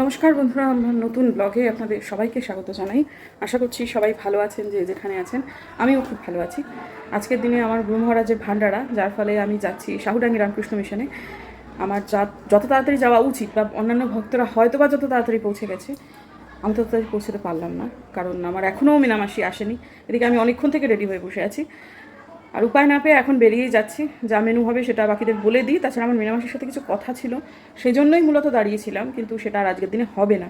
নমস্কার বন্ধুরা, আমার নতুন ব্লগে আপনাদের সবাইকে স্বাগত জানাই। আশা করছি সবাই ভালো আছেন, যে যেখানে আছেন। আমিও খুব ভালো আছি। আজকের দিনে আমার গুরু মহারাজের ভান্ডারা, যার ফলে আমি যাচ্ছি সাহুডাঙ্গি রামকৃষ্ণ মিশনে। আমার যত তাড়াতাড়ি যাওয়া উচিত, বা অন্যান্য ভক্তরা হয়তো বা যত তাড়াতাড়ি পৌঁছে গেছে, আমি তত তাড়াতাড়ি পৌঁছতে পারলাম না, কারণ আমার এখনও মীনামাসি আসেনি। এদিকে আমি অনেকক্ষণ থেকে রেডি হয়ে বসে আছি, আর উপায় না পেয়ে এখন বেরিয়েই যাচ্ছি। যা মেনু হবে সেটা বাকিদের বলে দিই। তাছাড়া আমার মীনামাসির সাথে কিছু কথা ছিল, সেই জন্যই মূলত দাঁড়িয়েছিলাম, কিন্তু সেটা আর আজকের দিনে হবে না,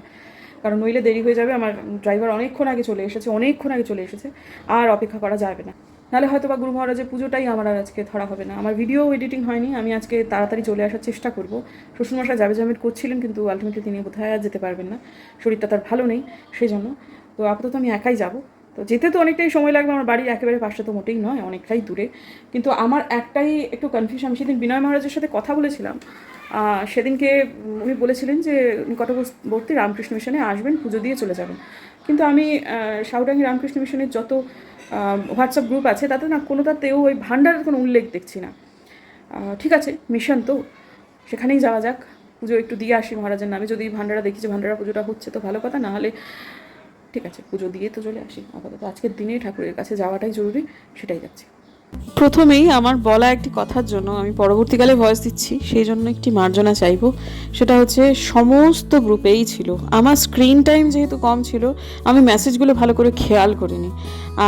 কারণ নইলে দেরি হয়ে যাবে। আমার ড্রাইভার অনেকক্ষণ আগে চলে এসেছে, আর অপেক্ষা করা যাবে না। নাহলে হয়তো বা গুরু মহারাজের পুজোটাই আমার আর আজকে ধরা হবে না। আমার ভিডিও এডিটিং হয়নি, আমি আজকে তাড়াতাড়ি চলে আসার চেষ্টা করব। শ্বশুরমশাই যাবে যাবে করছিলেন, কিন্তু আলটিমেটলি তিনি বোধহয় আর যেতে পারবেন না, শরীরটা তার ভালো নেই, সেই জন্য। তো আপাতত আমি একাই যাব। তো যেতে তো অনেকটাই সময় লাগবে, আমার বাড়ি একেবারে পাশে তো মোটেই নয়, অনেকটাই দূরে। কিন্তু আমার একটাই একটু কনফিউশন। আমি সেদিন বিনয় মহারাজের সাথে কথা বলেছিলাম। সেদিনকে উনি বলেছিলেন যে নিকটবর্তী রামকৃষ্ণ মিশনে আসবেন, পুজো দিয়ে চলে যাবেন। কিন্তু আমি সাউডাঙ্গি রামকৃষ্ণ মিশনের যত হোয়াটসঅ্যাপ গ্রুপ আছে, তাতে না কোনোটাতেও ওই ভান্ডারের কোনো উল্লেখ দেখছি না। ঠিক আছে, মিশন তো, সেখানেই যাওয়া যাক। পুজো একটু দিয়ে আসি মহারাজের নামে। যদি ভান্ডারা দেখি যে ভান্ডারা পুজোটা হচ্ছে তো ভালো কথা, না হলে ঠিক আছে, পুজো দিয়ে তো চলে আসি। আপাতত আজকের দিনেই ঠাকুরের কাছে যাওয়াটাই জরুরি, সেটাই যাচ্ছি। প্রথমেই আমার বলা একটি কথার জন্য আমি পরবর্তীকালে ভয়েস দিচ্ছি, সেই জন্য একটি মার্জনা চাইব। সেটা হচ্ছে, সমস্ত গ্রুপেই ছিল। আমার স্ক্রিন টাইম যেহেতু কম ছিল, আমি মেসেজগুলো ভালো করে খেয়াল করিনি।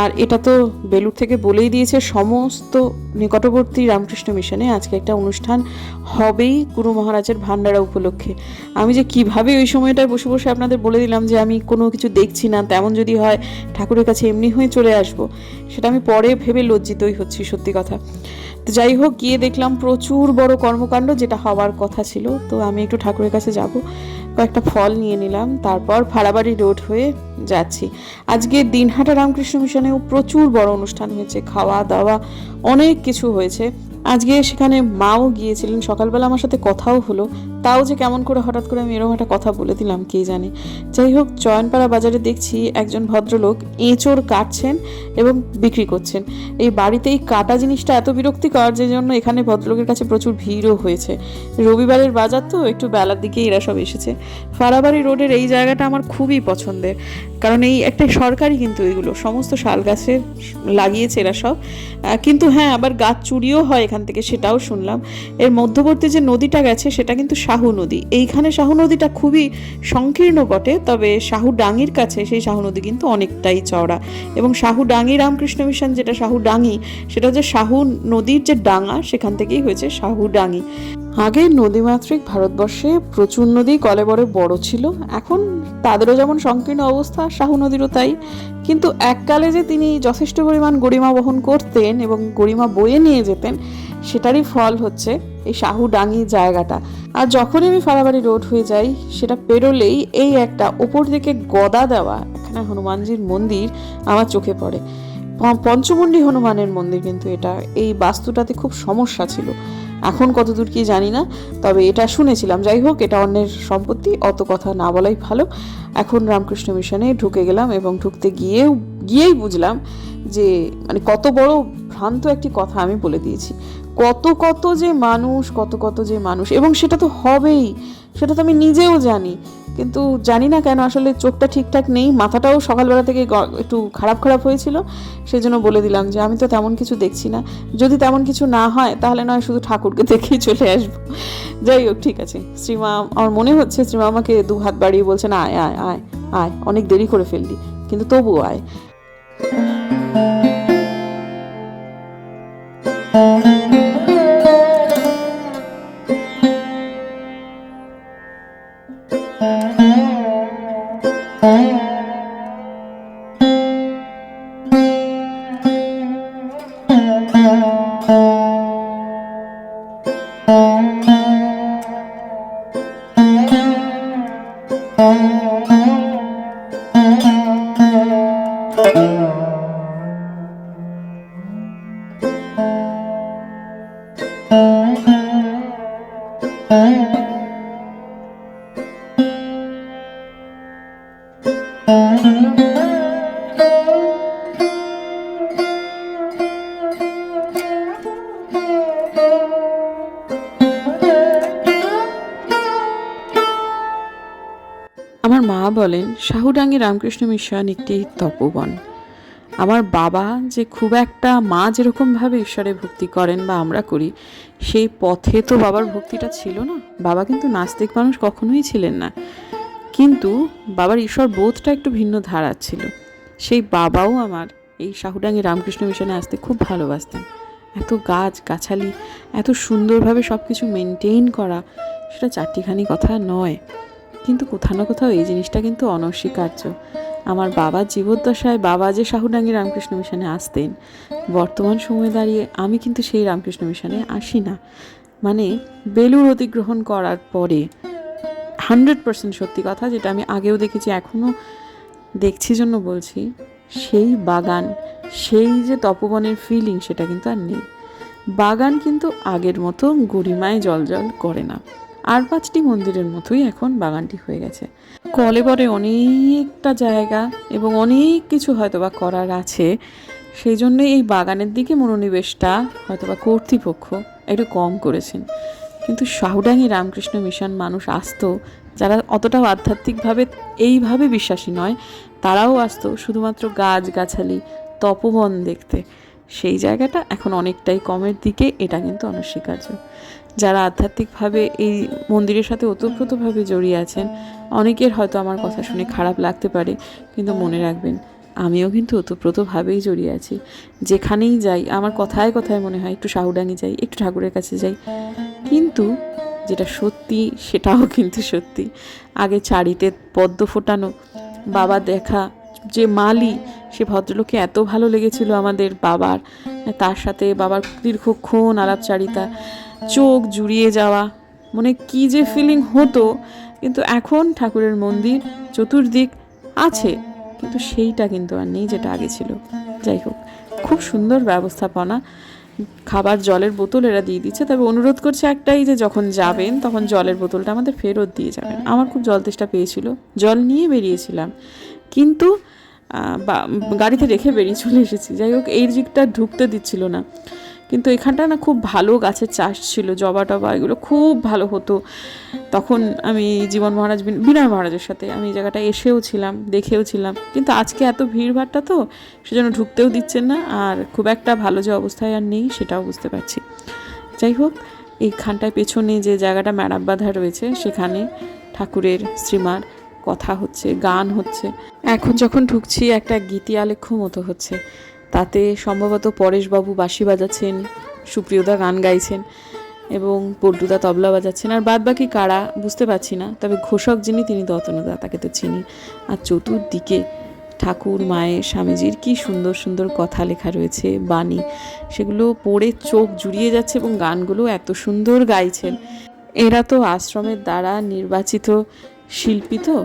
আর এটা তো বেলুর থেকে বলেই দিয়েছে, সমস্ত নিকটবর্তী রামকৃষ্ণ মিশনে আজকে একটা অনুষ্ঠান হবেই গুরু মহারাজের ভান্ডারা উপলক্ষে। আমি যে কিভাবে ওই সময়টায় বসে বসে আপনাদের বলে দিলাম যে আমি কোনো কিছু দেখছি না, তেমন যদি হয় ঠাকুরের কাছে এমনি হয়ে চলে আসবো, সেটা আমি পরে ভেবে লজ্জিতই হচ্ছি, সত্যি কথা। তো যাই হোক, গিয়ে দেখলাম প্রচুর বড় কর্মকাণ্ড, যেটা হওয়ার কথা ছিল। তো আমি একটু ঠাকুরের কাছে যাব, কয়েকটা ফল নিয়ে নিলাম, তারপর ফাড়াবাড়ি রোড হয়ে যাচ্ছি। আজকে দিনহাটা রামকৃষ্ণ মিশনেও প্রচুর বড় অনুষ্ঠান হয়েছে, খাওয়া দাওয়া অনেক কিছু হয়েছে। আজকে সেখানে মাও গিয়েছিলেন, সকালবেলা আমার সাথে কথাও হলো। তাও যে কেমন করে হঠাৎ করে আমি এরকম একটা কথা বলে দিলাম, কে জানে। যাই হোক, চয়নপাড়া বাজারে দেখছি একজন ভদ্রলোক এঁচোড় কাটছেন এবং বিক্রি করছেন। এই বাড়িতেই কাটা জিনিসটা এত বিরক্তিকর, যে জন্য এখানে ভদ্রলোকের কাছে প্রচুর ভিড়ও হয়েছে। রবিবারের বাজার তো, একটু বেলার দিকে এরা সব এসেছে। ফাড়াবাড়ি রোডের এই জায়গাটা আমার খুবই পছন্দের, কারণ এই একটা সরকারি, কিন্তু এগুলো সমস্ত শাল গাছের লাগিয়েছে এরা সব। কিন্তু হ্যাঁ, আবার গাছ চুরিও হয় এখান থেকে, সেটাও শুনলাম। এর মধ্যবর্তী যে নদীটা গেছে, সেটা কিন্তু শাহু নদী। এইখানে শাহু নদীটা খুবই সংকীর্ণ বটে, তবে শাহু ডাঙির কাছে সেই শাহু নদী কিন্তু অনেকটাই চওড়া। এবং শাহু ডাঙি রামকৃষ্ণ মিশন, যেটা শাহু ডাঙি, সেটা হচ্ছে শাহু নদীর যে ডাঙা, সেখান থেকেই হয়েছে শাহু ডাঙি। আগে নদীমাতৃক ভারতবর্ষে প্রচুর নদী কলেবরে বড় ছিল, এখন তাদেরও যেমন সংকীর্ণ অবস্থা, শাহু নদীরও তাই। কিন্তু এককালে যে তিনি যথেষ্ট পরিমাণ গরিমা বহন করতেন এবং গরিমা বয়ে নিয়ে যেতেন, সেটারই ফল হচ্ছে এই শাহু ডাঙি জায়গাটা। আর যখনই আমি ফাড়াবাড়ি রোড হয়ে যাই, সেটা পেরোলেই এই একটা ওপর থেকে গদা দেওয়া এখানে হনুমানজির মন্দির আমার চোখে পড়ে। পঞ্চমুণ্ডী হনুমানের মন্দির, কিন্তু এটা এই বাস্তুটাতে খুব সমস্যা ছিল। এখন কতদূর কি জানি না, তবে এটা শুনেছিলাম। যাই হোক, এটা অন্যের সম্পত্তি, অত কথা না বলাই ভালো। এখন রামকৃষ্ণ মিশনে ঢুকে গেলাম, এবং ঢুকতে গিয়েই বুঝলাম যে মানে কত বড় ভ্রান্ত একটি কথা আমি বলে দিয়েছি। কত যে মানুষ, এবং সেটা তো হবেই, সেটা তো আমি নিজেও জানি। কিন্তু জানি না কেন, আসলে চোখটা ঠিকঠাক নেই, মাথাটাও সকালবেলা থেকে একটু খারাপ খারাপ হয়েছিল। সেই জন্য বলে দিলাম যে আমি তো তেমন কিছু দেখছি না। যদি তেমন কিছু না হয়, তাহলে নয় শুধু ঠাকুরকে দেখেই চলে আসবো। যাই হোক, ঠিক আছে। শ্রীমা, আমার মনে হচ্ছে শ্রীমা আমাকে দু হাত বাড়িয়ে বলছে, না, আয় আয় আয় আয়, অনেক দেরি করে ফেললি, কিন্তু তবুও আয়। আমার মা বলেন শাহুডাঙ্গি রামকৃষ্ণ মিশন একটি তপবন। আমার বাবা যে খুব একটা, মা যেরকমভাবে ঈশ্বরে ভক্তি করেন বা আমরা করি, সেই পথে তো বাবার ভক্তিটা ছিল না। বাবা কিন্তু নাস্তিক মানুষ কখনোই ছিলেন না, কিন্তু বাবার ঈশ্বর বোধটা একটু ভিন্ন ধারার ছিল। সেই বাবাও আমার এই শাহুডাঙ্গি রামকৃষ্ণ মিশনে আসতে খুব ভালোবাসতেন। এত গাছ গাছালি, এত সুন্দরভাবে সব কিছু মেনটেন করা, সেটা চারটিখানি কথা নয়। কিন্তু কোথাও না কোথাও এই জিনিসটা কিন্তু অনস্বীকার্য। আমার বাবার জীবদ্দশায় বাবা যে শাহুডাঙ্গি রামকৃষ্ণ মিশনে আসতেন, বর্তমান সময়ে দাঁড়িয়ে আমি কিন্তু সেই রামকৃষ্ণ মিশনে আসি না। মানে বেলুড় অধিগ্রহণ করার পরে 100% সত্যি কথা, যেটা আমি আগেও দেখেছি এখনও দেখছি জন্য বলছি, সেই বাগান, সেই যে তপবনের ফিলিং, সেটা কিন্তু আর নেই। বাগান কিন্তু আগের মতো গরিমায় জলজল করে না। আর 5টি মন্দিরের মতোই এখন বাগানটি হয়ে গেছে। কলেবরে অনেকটা জায়গা এবং অনেক কিছু হয়তোবা করার আছে, সেই জন্য এই বাগানের দিকে মনোনিবেশটা হয়তোবা কর্তৃপক্ষ একটু কম করেছেন। কিন্তু শাহুডাঙ্গি রামকৃষ্ণ মিশন মানুষ আসতো, যারা অতটাও আধ্যাত্মিকভাবে এইভাবে বিশ্বাসী নয়, তারাও আসতো শুধুমাত্র গাছ গাছালি তপবন দেখতে। সেই জায়গাটা এখন অনেকটাই কমের দিকে, এটা কিন্তু অনস্বীকার্য। যারা আধ্যাত্মিকভাবে এই মন্দিরের সাথে ওতপ্রোতভাবে জড়িয়ে আছেন, অনেকের হয়তো আমার কথা শুনে খারাপ লাগতে পারে, কিন্তু মনে রাখবেন আমিও কিন্তু ওতপ্রোতভাবেই জড়িয়ে আছি। যেখানেই যাই আমার কথায় কথায় মনে হয় একটু শাহুডাঙ্গি যাই, একটু ঠাকুরের কাছে যাই। কিন্তু যেটা সত্যি সেটাও কিন্তু সত্যি। আগে চারিতে পদ্ম ফোটানো, বাবা দেখা, যে মালি, সে ভদ্রলোককে এত ভালো লেগেছিল আমাদের বাবার, তার সাথে বাবার দীর্ঘক্ষণ আলাপচারিতা, চোখ জুড়িয়ে যাওয়া, মনে কি যে ফিলিং হতো। কিন্তু এখন ঠাকুরের মন্দির চতুর্দিক আছে, কিন্তু সেইটা কিন্তু আর নেই যেটা আগে ছিল। যাই হোক, খুব সুন্দর ব্যবস্থাপনা। খাবার জলের বোতল এরা দিয়ে দিচ্ছে, তবে অনুরোধ করছে একটাই, যে যখন যাবেন তখন জলের বোতলটা আমাদের ফেরত দিয়ে যাবেন। আমার খুব জল তেষ্টা পেয়েছিল, জল নিয়ে বেরিয়েছিলাম, কিন্তু গাড়িতে রেখে বেরিয়ে চলে এসেছি। যাই হোক, এই দিকটা ঢুকতে দিচ্ছিল না। কিন্তু এখানটা না খুব ভালো গাছের চাষ ছিল, জবা টবা এগুলো খুব ভালো হতো। তখন আমি জীবন মহারাজ, বিনয় মহারাজের সাথে আমি এই জায়গাটা এসেও ছিলাম, দেখেও ছিলাম। কিন্তু আজকে এত ভিড়ভাড়টা তো, সেজন্য ঢুকতেও দিচ্ছেন না, আর খুব একটা ভালো যে অবস্থায় আর নেই সেটাও বুঝতে পারছি। যাই হোক, এইখানটায় পেছনে যে জায়গাটা ম্যাড়াপ বাঁধা রয়েছে, সেখানে ঠাকুরের শ্রীমার কথা হচ্ছে, গান হচ্ছে। এখন যখন ঢুকছি একটা গীতি আলেখ্য মতো হচ্ছে, তাতে সম্ভবত পরেশবাবু বাঁশি বাজাচ্ছেন, সুপ্রিয়দা গান গাইছেন এবং পল্টুদা তবলা বাজাচ্ছেন, আর বাদ বাকি কারা বুঝতে পারছি না। তবে ঘোষক যিনি, তিনি দতনুদা, তাকে তো চিনি। আর চতুর্দিকে ঠাকুর, মায়ের, স্বামীজির কি সুন্দর সুন্দর কথা লেখা রয়েছে, বাণী, সেগুলো পড়ে চোখ জুড়িয়ে যাচ্ছে এবং গানগুলো এত সুন্দর গাইছেন। এরা তো আশ্রমের দ্বারা নির্বাচিত শিল্পী, তো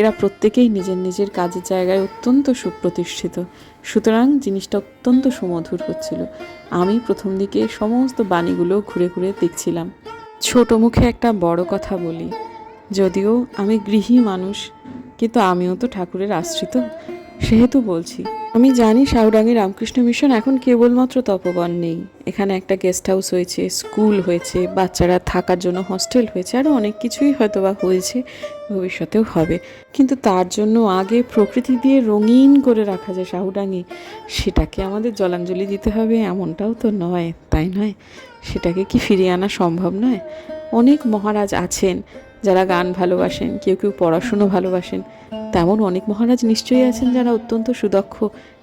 এরা প্রত্যেকেই নিজের নিজের কাজের জায়গায় অত্যন্ত সুপ্রতিষ্ঠিত, সুতরাং জিনিসটা অত্যন্ত সুমধুর হচ্ছিল। আমি প্রথম দিকে সমস্ত বাণীগুলো ঘুরে ঘুরে দেখছিলাম। ছোট মুখে একটা বড় কথা বলি, যদিও আমি গৃহী মানুষ, কিন্তু আমিও তো ঠাকুরের আশ্রিত, সেহেতু বলছি। আমি জানি শাহুডাঙ্গি রামকৃষ্ণ মিশন এখন কেবলমাত্র তপবন নেই, এখানে একটা গেস্ট হাউস হয়েছে, স্কুল হয়েছে, বাচ্চারা থাকার জন্য হস্টেল হয়েছে, আরও অনেক কিছুই হয়তো বা হয়েছে, ভবিষ্যতেও হবে। কিন্তু তার জন্য আগে প্রকৃতি দিয়ে রঙিন করে রাখা যে শাহুডাঙ্গি, সেটাকে আমাদের জলাঞ্জলি দিতে হবে এমনটাও তো নয়, তাই নয়? সেটাকে কি ফিরিয়ে আনা সম্ভব নয়? অনেক মহারাজ আছেন যারা গান ভালোবাসেন, কেউ কেউ পড়াশুনো ভালোবাসেন, তেমন অনেক মহারাজ নিশ্চয়ই আছেন যারা অত্যন্ত সুদক্ষ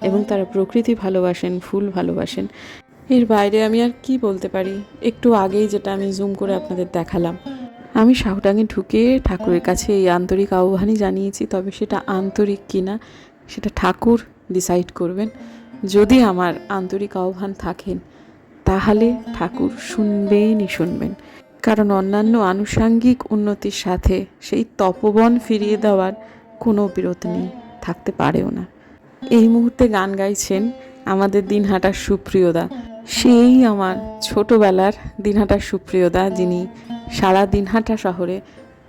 এবং তারা প্রকৃতি ভালোবাসেন, ফুল ভালোবাসেন। এর বাইরে আমি আর কি বলতে পারি? একটু আগেই যেটা আমি জুম করে আপনাদের দেখালাম, আমি শাহুডাঙ্গে ঢুকে ঠাকুরের কাছে এই আন্তরিক আহ্বানই জানিয়েছি, তবে সেটা আন্তরিক কিনা সেটা ঠাকুর ডিসাইড করবেন। যদি আমার আন্তরিক আহ্বান থাকেন, তাহলে ঠাকুর শুনবেনই শুনবেন, কারণ অন্যান্য আনুষাঙ্গিক উন্নতির সাথে সেই তপবন ফিরিয়ে দেওয়ার কোনো বিরোধ নেই, থাকতে পারেও না। এই মুহূর্তে গান গাইছেন আমাদের দিনহাটার সুপ্রিয়দা, সেই আমার ছোটবেলার দিনহাটার সুপ্রিয়দা, যিনি সারা দিনহাটা শহরে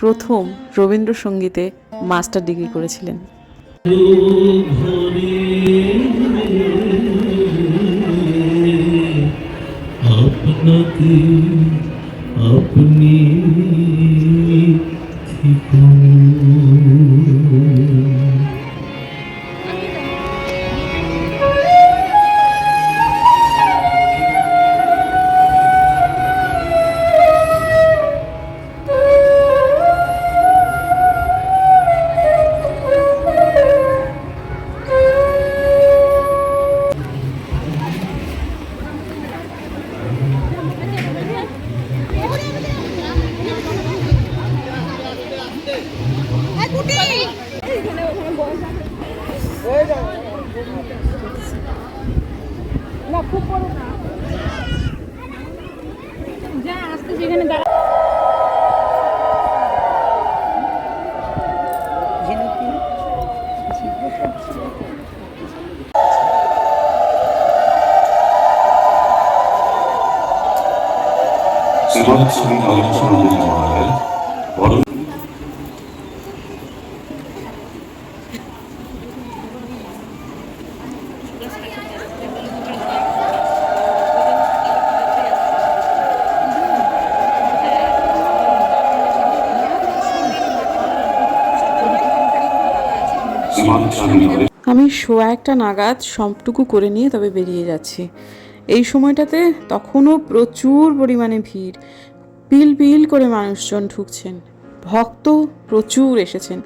প্রথম রবীন্দ্রসঙ্গীতে মাস্টার ডিগ্রি করেছিলেন। আপনি না খুব বড় না, যা আসতে যেখানে দাঁড়া। 세번역성이 어린처럼 정하에 어른 আমি 1:15 নাগাদ সবটুকু করে নিয়ে তবে বেরিয়ে যাচ্ছি। এই সময়টাতে তখনও প্রচুর পরিমাণে ভিড়, পিল পিল করে মানুষজন ঢুকছেন, ভক্ত প্রচুর এসেছেন,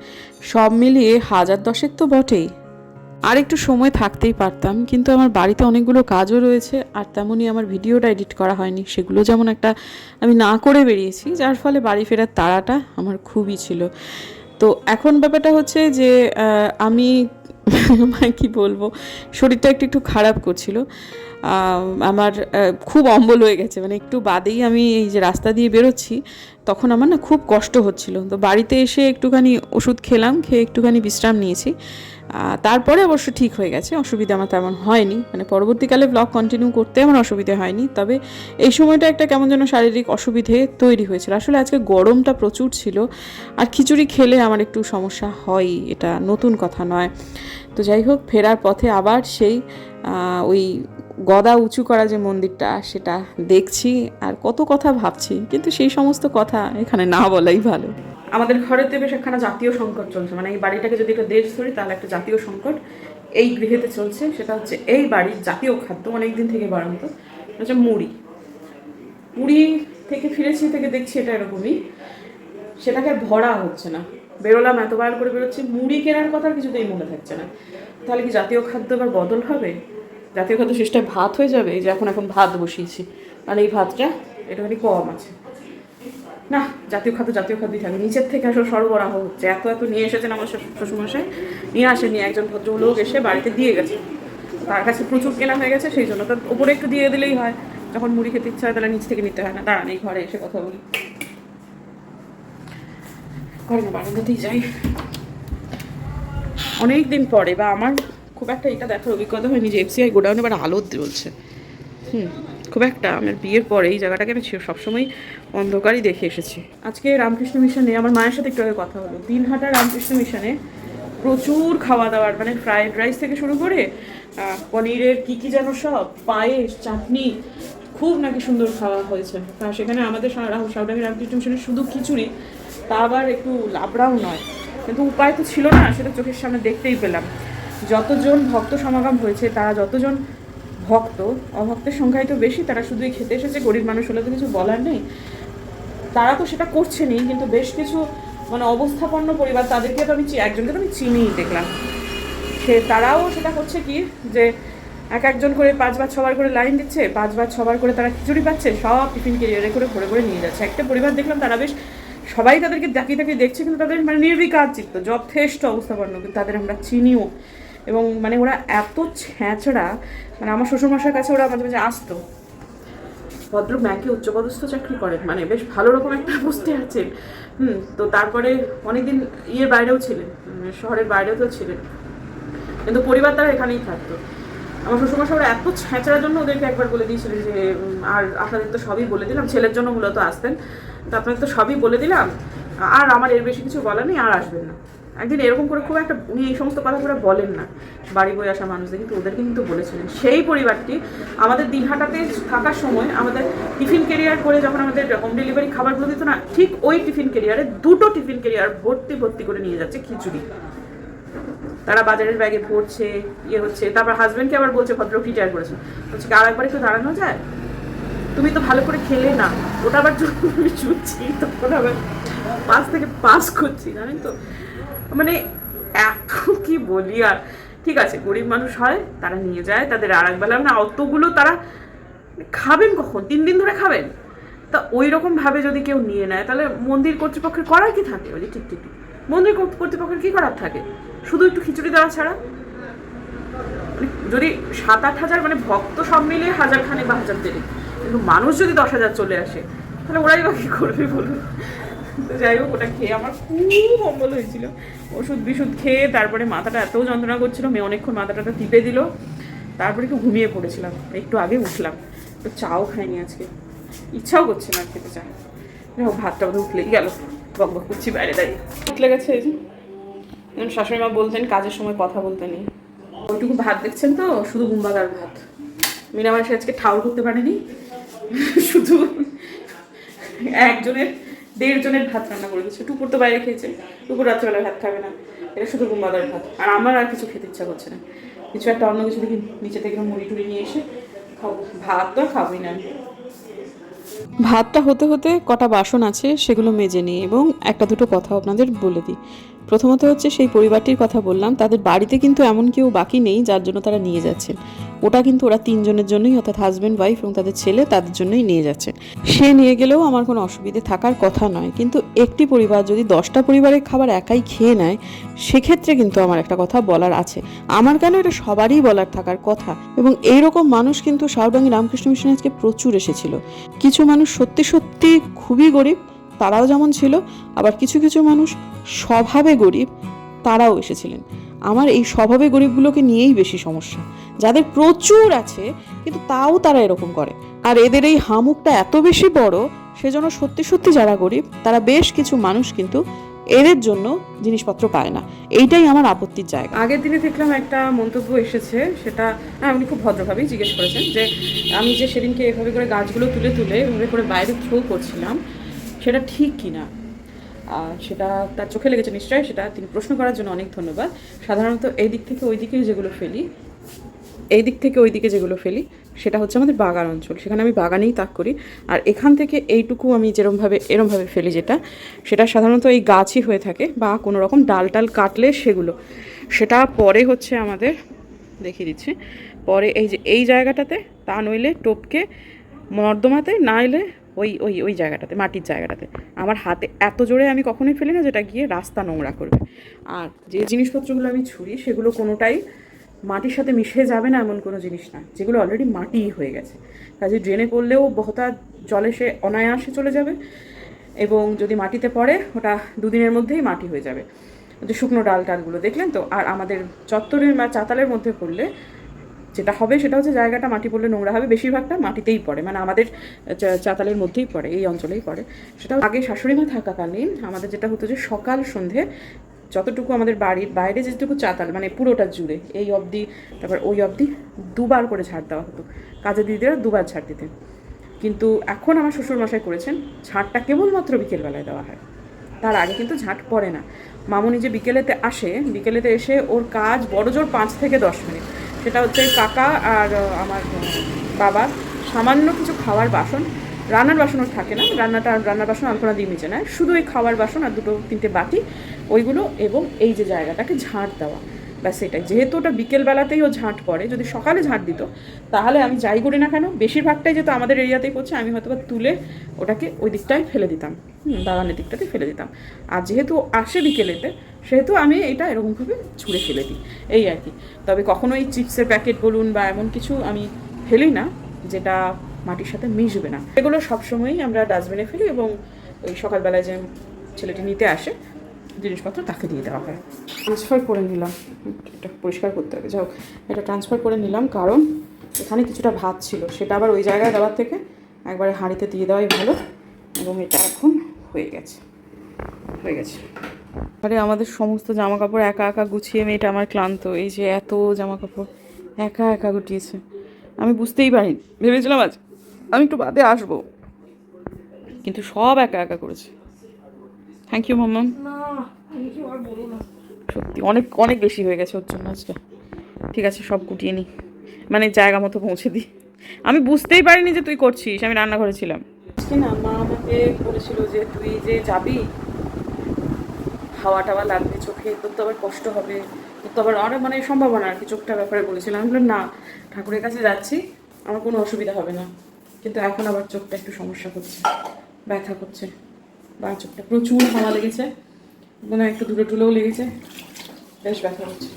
সব মিলিয়ে 1000-10 তো বটেই। আর একটু সময় থাকতেই পারতাম, কিন্তু আমার বাড়িতে অনেকগুলো কাজও রয়েছে, আর তেমনই আমার ভিডিওটা এডিট করা হয়নি, সেগুলো যেমন একটা আমি না করে বেরিয়েছি, যার ফলে বাড়ি ফেরার তাড়াটা আমার খুবই ছিল। তো এখন ব্যাপারটা হচ্ছে যে আমি কি বলবো, শরীরটা একটু একটু খারাপ করছিল, আমার খুব অম্বল হয়ে গেছে, মানে একটু বাদেই আমি এই যে রাস্তা দিয়ে বেরোচ্ছি তখন আমার না খুব কষ্ট হচ্ছিল। তো বাড়িতে এসে একটুখানি ওষুধ খেলাম, খেয়ে একটুখানি বিশ্রাম নিয়েছি, তারপরে অবশ্য ঠিক হয়ে গেছে, অসুবিধা আমার তেমন হয়নি, মানে পরবর্তীকালে ব্লগ কন্টিনিউ করতে আমার অসুবিধে হয়নি। তবে এই সময়টা একটা কেমন যেন শারীরিক অসুবিধে তৈরি হয়েছিল, আসলে আজকে গরমটা প্রচুর ছিল, আর খিচুড়ি খেলে আমার একটু সমস্যা হয়, এটা নতুন কথা নয়। তো যাই হোক, ফেরার পথে আবার সেই ওই গদা উঁচু করা যে মন্দিরটা সেটা দেখছি, আর কত কথা ভাবছি, কিন্তু সেই সমস্ত কথা এখানে না বলাই ভালো। আমাদের ঘরেতে বেশ একখানা জাতীয় সংকট চলছে, মানে এই বাড়িটাকে যদি একটা দেশ ধরি তাহলে একটা জাতীয় সংকট এই গৃহেতে চলছে। সেটা হচ্ছে এই বাড়ির জাতীয় খাদ্য অনেক দিন থেকে বাড়ান্ত হচ্ছে মুড়ি। পুরী থেকে ফিরেছি থেকে দেখছি এটা এরকমই, সেটাকে ভরা হচ্ছে না। বেরোলাম, এতবার করে বেরোচ্ছি, মুড়ি কেনার কথা কিছুতেই মনে থাকছে না। তাহলে কি জাতীয় খাদ্য এবার বদল হবে? জাতীয় খাদ্য শেষটায় ভাত হয়ে যাবে? এই যে এখন ভাত বসিয়েছি, আর এই ভাতটা একটুখানি কম আছে। না, জাতীয় খাদ্যই থাকে, নিচের থেকে আসলে সরবরাহ হচ্ছে। এত নিয়ে এসেছেন আমার শ্বশুরমশাই, নিয়ে আসেনি, একজন ভদ্রলোক এসে বাড়িতে দিয়ে গেছে, তার কাছে প্রচুর কেনা হয়ে গেছে, সেই জন্য তার ওপরে একটু দিয়ে দিলেই হয়। যখন মুড়ি খেতে ইচ্ছা হয় তাহলে নিচ থেকে নিতে হয় না। দাঁড়ান, এই ঘরে এসে কথা বলি, ঘরে না বারান্দাতেই যাই। অনেক দিন পরে, বা আমার খুব একটা এটা দেখার অভিজ্ঞতা হয়নি যে এফসিআই গোডাউনে এবার আলো জ্বলছে। খুব একটা, আমার বিয়ের পরে এই জায়গাটাকে আমি সবসময় অন্ধকারই দেখে এসেছি। আজকে রামকৃষ্ণ মিশনে আমার মায়ের সাথে একটু আগে কথা হলো, দিনহাটা রামকৃষ্ণ মিশনে প্রচুর খাওয়া দাওয়ার, মানে ফ্রাইড রাইস থেকে শুরু করে পনিরের কী যেন সব, পায়েস, চাটনি, খুব নাকি সুন্দর খাওয়া হয়েছে। সেখানে আমাদের সাউডাঙ্গি রামকৃষ্ণ মিশনের শুধু খিচুড়ি, তা আবার একটু লাবড়াও নয়, কিন্তু উপায় তো ছিল না, সেটা চোখের সামনে দেখতেই পেলাম। যতজন ভক্ত সমাগম হয়েছে, তারা যতজন ভক্ত, অভক্তের সংখ্যাই তো বেশি, তারা শুধুই খেতে এসেছে, গরিব মানুষ হলে তো কিছু বলার নেই, তারা তো সেটা করছেনই, কিন্তু বেশ কিছু মানে অবস্থাপন্ন পরিবার, তাদেরকে তো আমি একজনকে তো আমি চিনিই দেখলাম, তারাও সেটা করছে কি যে একজন করে 5 বার 6 বার করে লাইন দিচ্ছে, 5 বার 6 বার করে তারা খিচুড়ি পাচ্ছে, সব টিফিন ক্যারিয়ারে করে ভরে ভরে নিয়ে যাচ্ছে। একটা পরিবার দেখলাম, তারা বেশ সবাই তাদেরকে তাকিয়ে দেখছে, কিন্তু তাদের মানে নির্বিকার চিত্ত, যথেষ্ট অবস্থাপন্ন, কিন্তু তাদের আমরা চিনিও। এবং মানে ওরা এত ছ্যাঁচড়া, মানে আমার শ্বশুরমশার কাছে ওরা মাঝে মাঝে আসতো, ভদ্র ব্যাংকে উচ্চপদস্থ চাকরি করেন, মানে বেশ ভালো রকম একটা পোস্টে আছেন। তো তারপরে অনেকদিন বাইরেও ছিলেন, শহরের বাইরেও তো ছিলেন, কিন্তু পরিবার তারা এখানেই থাকতো। আমার শ্বশুরমশাই ওরা এত ছ্যাঁচড়ার জন্য ওদেরকে একবার বলে দিয়েছিলেন যে আর আপনাদের তো সবই বলে দিলাম, ছেলের জন্য মূলত আসতেন, তো আপনাদের তো সবই বলে দিলাম, আর আমার এর বেশি কিছু বলার নেই, আর আসবেন না। একদিন এরকম করে খুব একটা, উনি এই সমস্ত কথা করে বলেন না বাড়ি বই আসা মানুষদের, কিন্তু ওদেরকে কিন্তু বলেছিলেন। সেই পরিবারটি আমাদের দিনহাটাতে থাকার সময় আমাদের টিফিন ক্যারিয়ার করে যখন আমাদের হোম ডেলিভারি খাবারগুলো দিত না, ঠিক ওই টিফিন ক্যারিয়ারে 2টো টিফিন ক্যারিয়ার ভর্তি করে নিয়ে যাচ্ছে খিচুড়ি, তারা বাজারের ব্যাগে ভরছে, হচ্ছে। তারপর হাজব্যান্ডকে আবার বলছে, ভদ্র রিটায়ার করেছে, বলছে আর একবার একটু দাঁড়ানো যায়, তুমি তো ভালো করে খেলে না, ওটা আবার আমি চুচ্ছি, তখন আবার 5 থেকে পাস করছি, জানেন তো। মানে এত কি বলি আর। ঠিক আছে, গরিব মানুষ হয়, তারা নিয়ে যায়, তাদের আর একবেলা না, অতগুলো তারা খাবেন কখন, 3 দিন ধরে খাবেন। তা ওই রকম ভাবে যদি কেউ নিয়ে নেয়, তাহলে মন্দির কর্তৃপক্ষের করার কি থাকে? বলি ঠিক মন্দির কর্তৃপক্ষের কি করার থাকে? শুধু একটু খিচুড়ি দেওয়া ছাড়া। মানে যদি 7-8 হাজার মানে ভক্ত সব মিলিয়ে 1000 খানেক বা 1000 দেড়েক, কিন্তু মানুষ যদি 10,000 চলে আসে তাহলে ওরাই বা কি করবে বলুন? তো যাই হোক, ওটা খেয়ে আমার খুব অম্বল হয়েছিল। ওষুধ বিষুধ খেয়ে তারপরে মাথাটা এত যন্ত্রণা করছিল, মেয়ে অনেকক্ষণ মাথাটা টিপে দিল, তারপরে একটু ঘুমিয়ে পড়েছিলাম, একটু আগে উঠলাম। তো চাও খাইনি আজকে, ইচ্ছাও করছে না খেতে চা। ভাতটা বোধহয় উঠলেই গেল, বক বক করছি বাইরে দাঁড়িয়ে। উঠলে গেছে এই যে, যেমন শাশুড়ি মা বলতেন কাজের সময় কথা বলতে নেই। ওইটুকু ভাত দেখছেন তো, শুধু গুম্বাদার ভাত। মিনা মাসে আজকে ঠাউর করতে পারেনি, শুধু 1-1.5 জনের ভাত রান্না করে দিচ্ছে। টুকুর তো বাইরে খেয়েছে, টুকুর রাত্রেবেলা ভাত খাবে না, এটা শুধু গুম্বাদার ভাত। আর আমার আর কিছু খেতে ইচ্ছা করছে না, কিছু একটা অন্য কিছু দেখি নিচে থেকে মুড়ি টুড়ি নিয়ে এসে খাবো। ভাত তো আর খাবোই না আমি। ভাতটা হতে হতে কটা বাসন আছে সেগুলো মেজে নিই, এবং একটা দুটো কথা আপনাদের বলে দিই। প্রথমত হচ্ছে সেই পরিবারটির কথা বললাম, তাদের বাড়িতে কিন্তু এমন কেউ বাকি নেই যার জন্য তারা নিয়ে যাচ্ছেন। ওটা কিন্তু ওরা 3 জনের জন্যই, অর্থাৎ হাজব্যান্ড ওয়াইফ এবং তাদের ছেলে, তাদের জন্যই নিয়ে যাচ্ছেন। সে নিয়ে গেলেও আমার কোনো অসুবিধে থাকার কথা নয়, কিন্তু একটি পরিবার যদি 10টা পরিবারের খাবার একাই খেয়ে নেয়, সেক্ষেত্রে কিন্তু আমার একটা কথা বলার আছে। আমার কেন, এটা সবারই বলার থাকার কথা। এবং এইরকম মানুষ কিন্তু শাহুডাঙ্গি রামকৃষ্ণ মিশনে আজকে প্রচুর এসেছিল। কিছু মানুষ সত্যি সত্যি খুবই গরিব, তারাও যেমন ছিল, আবার কিছু কিছু মানুষ স্বভাবে গরিব, তারাও এসেছিলেন। আমার এই স্বভাবে গরিবগুলোকে নিয়েই বেশি সমস্যা, যাদের প্রচুর আছে কিন্তু তাও তারা এরকম করে। আর এদের এই হামুকটা এত বেশি বড়, সেজন্য সত্যি সত্যি যারা গরিব তারা বেশ কিছু মানুষ কিন্তু এদের জন্য জিনিসপত্র পায় না। এইটাই আমার আপত্তির জায়গা। আগের দিনে দেখলাম একটা মন্তব্য এসেছে, সেটা উনি খুব ভদ্রভাবেই জিজ্ঞেস করেছেন যে আমি যে সেদিনকে এভাবে করে গাছগুলো তুলে তুলে এভাবে করে বাইরে থ্রো করছিলাম, সেটা ঠিক কিনা। সেটা তার চোখে লেগেছে নিশ্চয়ই, সেটা তিনি প্রশ্ন করার জন্য অনেক ধন্যবাদ। সাধারণত এই দিক থেকে ওই দিকে যেগুলো ফেলি, এই দিক থেকে ওই দিকে যেগুলো ফেলি, সেটা হচ্ছে আমাদের বাগান অঞ্চল, সেখানে আমি বাগানেই তাক করি। আর এখান থেকে এইটুকু আমি এরমভাবে ফেলি, সেটা সাধারণত এই গাছই হয়ে থাকে, বা কোনো রকম ডাল টাল কাটলে সেটা পরে হচ্ছে আমাদের দেখিয়ে দিচ্ছি, পরে এই যে এই জায়গাটাতে, তা নইলে টপকে নর্দমাতে, না এলে ওই ওই ওই জায়গাটাতে, মাটির জায়গাটাতে। আমার হাতে এত জোরে আমি কখনোই ফেলি না যেটা গিয়ে রাস্তা নোংরা করবে। আর যে জিনিসপত্রগুলো আমি ছুঁড়ি সেগুলো কোনোটাই মাটির সাথে মিশে যাবে না এমন কোনো জিনিস না, যেগুলো অলরেডি মাটিই হয়ে গেছে। কাজে ড্রেনে পড়লেও বহতা জলে সে অনায়াসে চলে যাবে, এবং যদি মাটিতে পড়ে ওটা 2 দিনের মধ্যেই মাটি হয়ে যাবে। যে শুকনো ডাল টালগুলো দেখলেন তো। আর আমাদের চত্বরের বা চাতালের মধ্যে পড়লে যেটা হবে সেটা হচ্ছে, জায়গাটা মাটি পড়লে নোংরা হবে, বেশিরভাগটা মাটিতেই পড়ে, মানে আমাদের চাতালের মধ্যেই পড়ে, এই অঞ্চলেই পড়ে। সেটা আগে শাশুড়ি মা থাকাকালীন আমাদের যেটা হতো যে সকাল সন্ধে যতটুকু আমাদের বাড়ির বাইরে যেটুকু চাতাল, মানে পুরোটা জুড়ে এই অবধি, তারপর ওই অবধি 2বার করে ঝাড় দেওয়া হতো। কাজে দিদিরা 2বার ঝাড় দিতেন। কিন্তু এখন আমার শ্বশুরমশাই করেছেন, ঝাঁটটা কেবলমাত্র বিকেলবেলায় দেওয়া হয়, তার আগে কিন্তু ঝাঁট পড়ে না। মামুনি যে বিকেলেতে আসে, বিকেলেতে এসে ওর কাজ বড়জোর 5 থেকে 10 মিনিট। সেটা হচ্ছে কাকা আর আমার বাবার সামান্য কিছু খাওয়ার বাসন, রান্নার বাসন ওর থাকে না, রান্নার বাসন আলপনা দিয়ে নিচে নেয়, শুধু এই খাওয়ার বাসন আর 2-3টে বাটি, ওইগুলো, এবং এই যে জায়গাটাকে ঝাঁট দেওয়া, ব্যাস এটাই। যেহেতু ওটা বিকেলবেলাতেই ও ঝাঁট পড়ে, যদি সকালে ঝাঁট দিত তাহলে আমি যাই করি না কেন, বেশিরভাগটাই যেহেতু আমাদের এরিয়াতেই করছে, আমি হয়তো তুলে ওটাকে ওই দিকটায় ফেলে দিতাম, বাগানের দিকটাতে ফেলে দিতাম। আর যেহেতু আসে বিকেলেতে, সেহেতু আমি এটা এরকমভাবে ছুঁড়ে ফেলে দিই, এই আর কি। তবে কখনোই চিপসের প্যাকেট বলুন বা এমন কিছু আমি ফেলি না যেটা মাটির সাথে মিশবে না। এগুলো সবসময়ই আমরা ডাস্টবিনে ফেলি, এবং ওই সকালবেলায় যে ছেলেটি নিতে আসে জিনিসপত্র তাকে দিয়ে দেওয়া হয়। ট্রান্সফার করে নিলাম, এটা পরিষ্কার করতে হবে, যাই হোক এটা ট্রান্সফার করে নিলাম, কারণ এখানে কিছুটা ভাত ছিল, সেটা আবার ওই জায়গায় দেওয়ার থেকে একবারে হাঁড়িতে দিয়ে দেওয়াই ভালো। এবং এটা এখন হয়ে গেছে। আরে আমাদের সমস্ত জামা কাপড় একা একা গুছিয়ে মেয়েটা আমার ক্লান্ত, এই যে এত জামা কাপড় একা একা গুটিয়েছে। আমি বুঝতেই পারিনি, ভেবেছিলাম আজ আমি একটু বাদে আসবো, কিন্তু সব একা একা করেছে। থ্যাংক ইউ মাম্মাম। সত্যি অনেক অনেক বেশি হয়ে গেছে ওর জন্য আজকে। ঠিক আছে, সব গুটিয়ে নিই, মানে জায়গা মতো পৌঁছে দিই। আমি বুঝতেই পারিনি যে তুই করছিস, আমি রান্নাঘরে ছিলাম। আজকে না মা আমাকে বলেছিল যে তুই যে যাবি, হাওয়া টাওয়া লাগবে চোখে, তোর তো আবার কষ্ট হবে, তোর তো আবার অনেক মানে সম্ভাবনা আর কি, চোখটার ব্যাপারে বলেছিলাম। আমি বললাম না, ঠাকুরের কাছে যাচ্ছি, আমার কোনো অসুবিধা হবে না। কিন্তু এখন আবার চোখটা একটু সমস্যা করছে, ব্যথা করছে, বা চোখটা প্রচুর হাওয়া লেগেছে, মনে হয় একটু ধুলো টুলোও লেগেছে, বেশ ব্যথা হচ্ছে।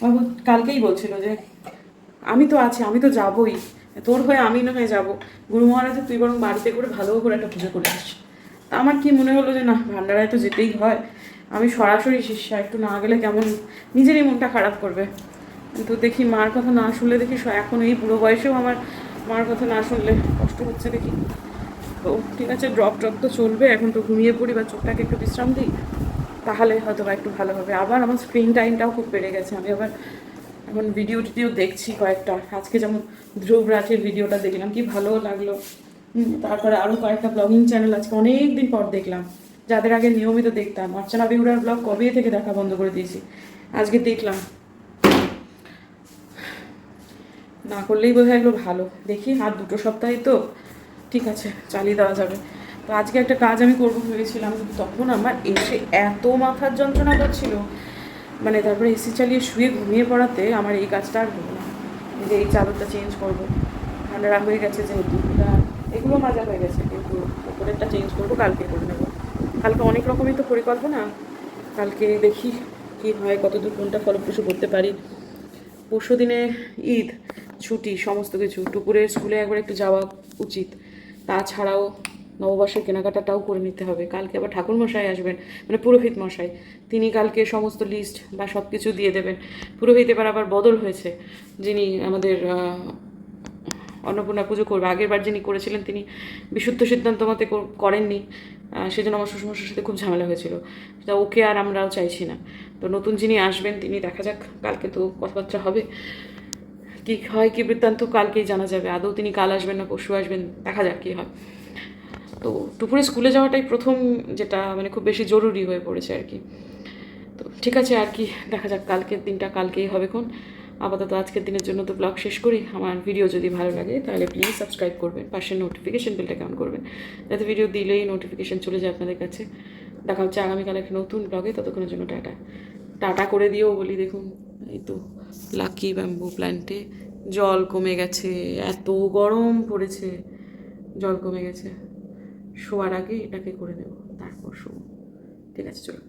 বাবু কালকেই বলছিল যে আমি তো আছি, আমি তো যাবই, তোর হয়ে আমি না হয়ে যাবো, গুরু মহারাজের তুই বরং বাড়িতে করে ভালো করে একটা পুজো করে আসিস। তা আমার কি মনে হলো যে না, ভান্ডারায় তো যেতেই হয়, আমি সরাসরি শিষ্যা, একটু না গেলে কেমন নিজেরই মনটা খারাপ করবে। কিন্তু দেখি মার কথা না শুনলে, দেখি এখন এই বুড়ো বয়সেও আমার মার কথা না শুনলে কষ্ট হচ্ছে দেখি। তো ঠিক আছে, ড্রপ তো চলবে, এখন তো ঘুমিয়ে পড়ি বা চোখটাকে একটু বিশ্রাম দিই, তাহলে হয়তো বা একটু ভালো হবে। আবার আমার স্ক্রিন টাইমটাও খুব বেড়ে গেছে, আমি আবার এখন ভিডিও টিডিও দেখছি কয়েকটা। আজকে যেমন ধ্রুব রাঠের ভিডিওটা দেখলাম, কি ভালো লাগলো। তারপরে আরও কয়েকটা ব্লগিং চ্যানেল আজকে অনেক দিন পর দেখলাম, যাদের আগে নিয়মিত দেখতাম। অর্চনা বেহুরার ব্লগ কবে থেকে দেখা বন্ধ করে দিয়েছি, আজকে দেখলাম। না করলেই বোঝা এগুলো ভালো, দেখি আর 2 সপ্তাহে তো ঠিক আছে, চালিয়ে দেওয়া যাবে। তো আজকে একটা কাজ আমি করবো ভেবেছিলাম, কিন্তু তখন আমার এসে এত মাথার যন্ত্রণা করছিল, মানে তারপরে এসি চালিয়ে শুয়ে ঘুমিয়ে পড়াতে আমার এই কাজটা আর হলো না। যে এই চাদরটা চেঞ্জ করবো, ঠান্ডা হয়ে গেছে যেহেতু, এগুলো মাজা হয়ে গেছে, কিন্তু ওপরেরটা চেঞ্জ করবো, কালকে করে নেবো। কালকে অনেক রকমই তো পরিকল্পনা, কালকে দেখি কি হয়, কতদূর কোনটা ফলপ্রসূ করতে পারি। পরশু দিনে ঈদ, ছুটি, সমস্ত কিছু, দুপুরে স্কুলে একবার একটু যাওয়া উচিত। তাছাড়াও নববর্ষের কেনাকাটাটাও করে নিতে হবে। কালকে আবার ঠাকুরমশাই আসবেন, মানে পুরোহিত মশাই, তিনি কালকে সমস্ত লিস্ট বা সব কিছু দিয়ে দেবেন। পুরোহিত এবার আবার বদল হয়েছে, যিনি আমাদের অন্নপূর্ণা পুজো করবে, আগের বার যিনি করেছিলেন তিনি বিশুদ্ধ সিদ্ধান্ত মতে করেননি, সেজন্য আমার শ্বশুরমশাইয়ের সাথে খুব ঝামেলা হয়েছিল। তা ওকে আর আমরাও চাইছি না। তো নতুন যিনি আসবেন তিনি, দেখা যাক, কালকে তো কথাবার্তা হবে, কী হয় কী বৃত্তান্ত কালকেই জানা যাবে। আদৌ তিনি কাল আসবেন না পরশু আসবেন, দেখা যাক কী হয়। তো দুপুরে স্কুলে যাওয়াটাই প্রথম, যেটা মানে খুব বেশি জরুরি হয়ে পড়েছে আর কি। তো ঠিক আছে, আর কি দেখা যাক, কালকের দিনটা কালকেই হবে। কোন আপাতত আজকের দিনের জন্য তো ব্লগ শেষ করি। আমার ভিডিও যদি ভালো লাগে তাহলে প্লিজ সাবস্ক্রাইব করবেন, পাশের নোটিফিকেশন বেলটা কেমন করবেন, যাতে ভিডিও দিলেই নোটিফিকেশন চলে যায় আপনাদের কাছে। দেখা হচ্ছে আগামীকাল একটা নতুন ব্লগে, ততক্ষণের জন্য টাটা। টাটা করে দিয়েও বলি, দেখুন এই তো লাকি ব্যাম্বু প্ল্যান্টে জল কমে গেছে, এত গরম পড়েছে, জল কমে গেছে। শোয়ার আগে এটাকে করে নেব, তারপর শোবো। ঠিক আছে, চলো।